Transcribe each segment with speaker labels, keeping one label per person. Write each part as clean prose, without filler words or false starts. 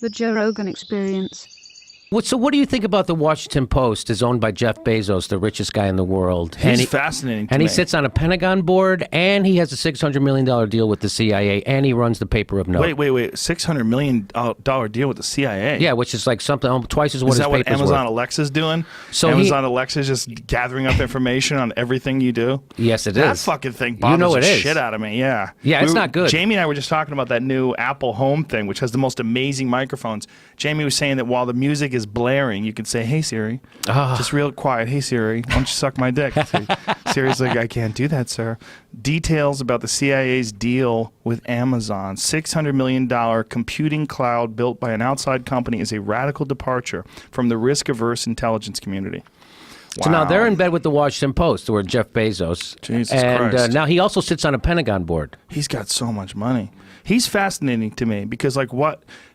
Speaker 1: The Joe Rogan Experience.
Speaker 2: So what do you think about the Washington Post is owned by Jeff Bezos, the richest guy in the world?
Speaker 3: He's fascinating to me.
Speaker 2: And he sits on a Pentagon board, and he has a $600 million deal with the CIA, and he runs the paper of note.
Speaker 3: Wait. $600 million deal with the CIA?
Speaker 2: Yeah, which is like something twice as what his paper's worth.
Speaker 3: Is that what Amazon Alexa's doing?
Speaker 2: So
Speaker 3: Amazon Alexa's just gathering up information on everything you do?
Speaker 2: Yes, it is.
Speaker 3: That fucking thing bothers the shit out of me, yeah.
Speaker 2: Yeah, it's not good.
Speaker 3: Jamie and I were just talking about that new Apple Home thing, which has the most amazing microphones. Jamie was saying that while the music is blaring, you can say, "Hey Siri," just real quiet. "Hey Siri, why don't you suck my dick?" Siri's like, "I can't do that, sir." Details about the CIA's deal with Amazon. $600 million computing cloud built by an outside company is a radical departure from the risk-averse intelligence community. Wow.
Speaker 2: So now they're in bed with the Washington Post, or Jeff Bezos.
Speaker 3: Jesus Christ.
Speaker 2: And now he also sits on a Pentagon board.
Speaker 3: He's got so much money. He's fascinating to me because, like,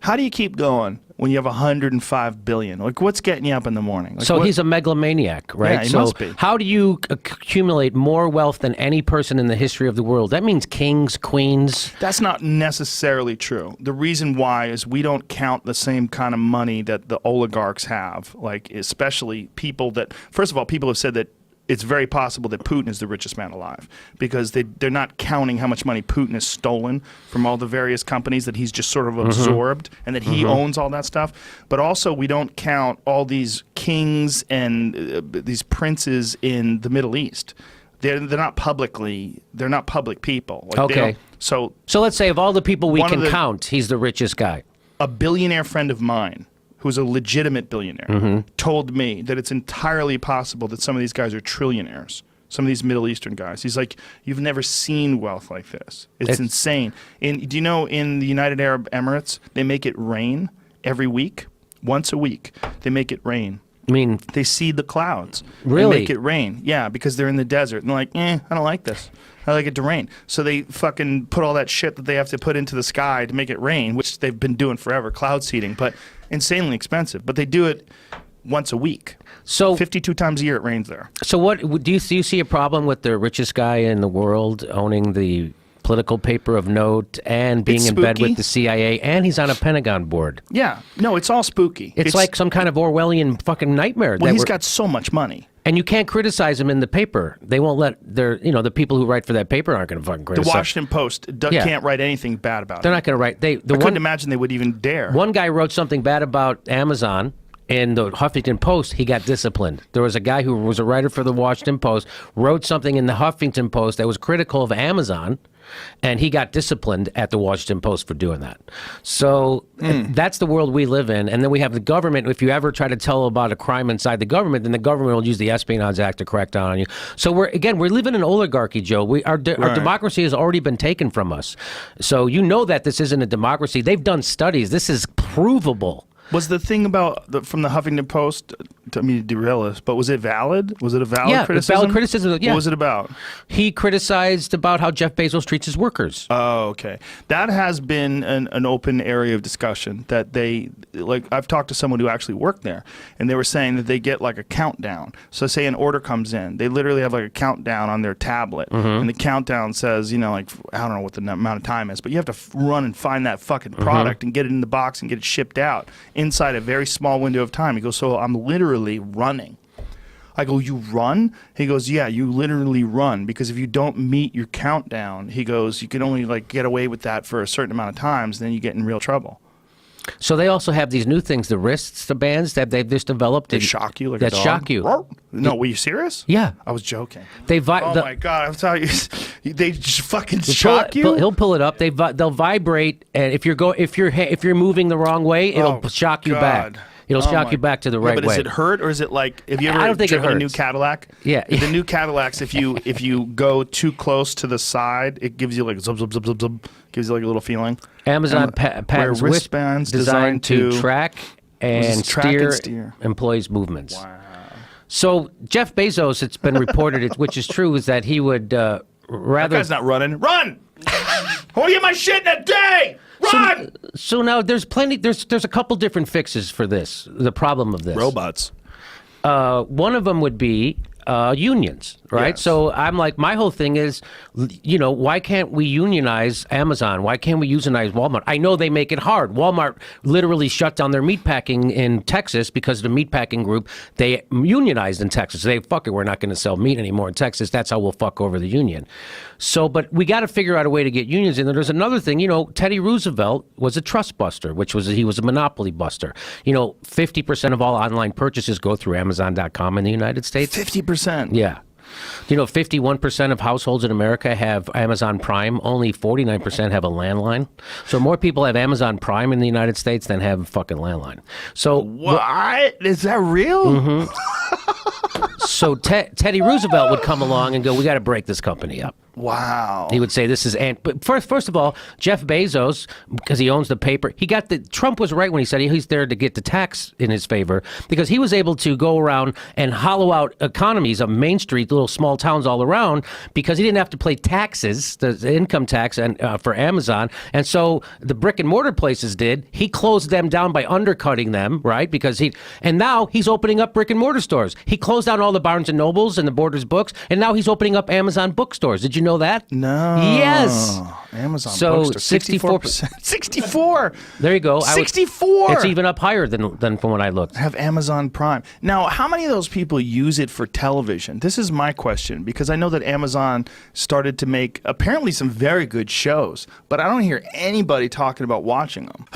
Speaker 3: how do you keep going when you have $105 billion? Like, what's getting you up in the morning? Like,
Speaker 2: so he's a megalomaniac, right?
Speaker 3: Yeah, he must be.
Speaker 2: How do you accumulate more wealth than any person in the history of the world? That means kings, queens.
Speaker 3: That's not necessarily true. The reason why is we don't count the same kind of money that the oligarchs have, like especially people that, first of all, people have said that it's very possible that Putin is the richest man alive because they're not counting how much money Putin has stolen from all the various companies that he's just sort of absorbed and that he owns all that stuff. But also we don't count all these kings and these princes in the Middle East. They're not public people. Like,
Speaker 2: okay. So let's say of all the people we can count, he's the richest guy.
Speaker 3: A billionaire friend of mine, who's a legitimate billionaire, told me that it's entirely possible that some of these guys are trillionaires, some of these Middle Eastern guys. He's like, you've never seen wealth like this. It's insane. Do you know in the United Arab Emirates, they make it rain every week? Once a week, they make it rain.
Speaker 2: I mean,
Speaker 3: they seed the clouds.
Speaker 2: Really?
Speaker 3: And make it rain. Yeah, because they're in the desert. And they're like, I don't like this. I like it to rain. So they fucking put all that shit that they have to put into the sky to make it rain, which they've been doing forever, cloud seeding, but insanely expensive. But they do it once a week.
Speaker 2: So
Speaker 3: 52 times a year it rains there.
Speaker 2: So what do you see a problem with the richest guy in the world owning the political paper of note and being in bed with the CIA, and he's on a Pentagon board?
Speaker 3: Yeah. No, it's all spooky.
Speaker 2: It's like some kind of Orwellian fucking nightmare.
Speaker 3: Well, he's got so much money.
Speaker 2: And you can't criticize him in the paper. They won't let the people who write for that paper aren't going to fucking criticize.
Speaker 3: The Washington Post can't write anything bad about it.
Speaker 2: They're not going to write. I
Speaker 3: couldn't imagine they would even dare.
Speaker 2: One guy wrote something bad about Amazon in the Huffington Post. He got disciplined. There was a guy who was a writer for the Washington Post, wrote something in the Huffington Post that was critical of Amazon, and he got disciplined at the Washington Post for doing that. So that's the world we live in. And then we have the government. If you ever try to tell about a crime inside the government, then the government will use the Espionage Act to crack down on you. So we're living in an oligarchy, Joe. Our democracy has already been taken from us. So you know that this isn't a democracy. They've done studies. This is provable.
Speaker 3: Was the thing from the Huffington Post, I mean, to derail us, but was it valid? Was it a valid criticism?
Speaker 2: Yeah, valid criticism. Yeah.
Speaker 3: What was it about?
Speaker 2: He criticized about how Jeff Bezos treats his workers.
Speaker 3: Oh, okay. That has been an open area of discussion that I've talked to someone who actually worked there, and they were saying that they get like a countdown. So say an order comes in, they literally have like a countdown on their tablet, and the countdown says, I don't know what the amount of time is, but you have to run and find that fucking product and get it in the box and get it shipped out inside a very small window of time. He goes, so I'm literally running. I go, you run? He goes, yeah, you literally run, because if you don't meet your countdown, he goes, you can only get away with that for a certain amount of times, then you get in real trouble.
Speaker 2: So they also have these new things, the wrists, the bands that they've just developed.
Speaker 3: They shock you like a dog?
Speaker 2: Shock you.
Speaker 3: No, were you serious?
Speaker 2: Yeah.
Speaker 3: I was joking.
Speaker 2: Oh
Speaker 3: my God, I'm telling you, they just fucking shock you?
Speaker 2: He'll pull it up. They'll vibrate, and if you're moving the wrong way, it'll shock you back. It'll shock you back to the right way.
Speaker 3: But does it hurt, or is it like, have you ever driven a new Cadillac?
Speaker 2: Yeah.
Speaker 3: The new Cadillacs, if you go too close to the side, it gives you like zub, zub, zub, zub, zub. Gives you like a little feeling.
Speaker 2: Amazon patents
Speaker 3: wristbands
Speaker 2: designed to track and steer employees' movements.
Speaker 3: Wow.
Speaker 2: So Jeff Bezos, it's been reported, which is true, is that he would rather...
Speaker 3: That guy's not running. Run! I want to get my shit in a day! Run!
Speaker 2: So now there's a couple different fixes for this, the problem of this.
Speaker 3: Robots.
Speaker 2: One of them would be unions, right?
Speaker 3: Yes.
Speaker 2: So I'm like, my whole thing is, why can't we unionize Amazon? Why can't we unionize Walmart? I know they make it hard. Walmart literally shut down their meatpacking in Texas because the meatpacking group, they unionized in Texas. They, fuck it, we're not going to sell meat anymore in Texas. That's how we'll fuck over the union. So, but we got to figure out a way to get unions in. And there's another thing, Teddy Roosevelt was a trust buster, he was a monopoly buster. 50% of all online purchases go through Amazon.com in the United States.
Speaker 3: 50%.
Speaker 2: Yeah. 51% of households in America have Amazon Prime. Only 49% have a landline. So more people have Amazon Prime in the United States than have fucking landline. So
Speaker 3: what? Is that real?
Speaker 2: Mm-hmm. So Teddy Roosevelt would come along and go, we got to break this company up.
Speaker 3: Wow.
Speaker 2: He would say this is, but first of all, Jeff Bezos, because he owns the paper, Trump was right when he said he's there to get the tax in his favor, because he was able to go around and hollow out economies of Main Street, little small towns all around, because he didn't have to pay taxes, the income tax for Amazon. And so the brick and mortar places did. He closed them down by undercutting them, right? And now he's opening up brick and mortar stores. He closed down all the Barnes and Nobles and the Borders books, and now he's opening up Amazon bookstores. Did you know that?
Speaker 3: No.
Speaker 2: Yes.
Speaker 3: Amazon
Speaker 2: so
Speaker 3: bookstore. 64%. 64.
Speaker 2: There you go.
Speaker 3: 64.
Speaker 2: It's even up higher than from when I looked.
Speaker 3: Have Amazon Prime. Now, how many of those people use it for television? This is my question, because I know that Amazon started to make apparently some very good shows, but I don't hear anybody talking about watching them.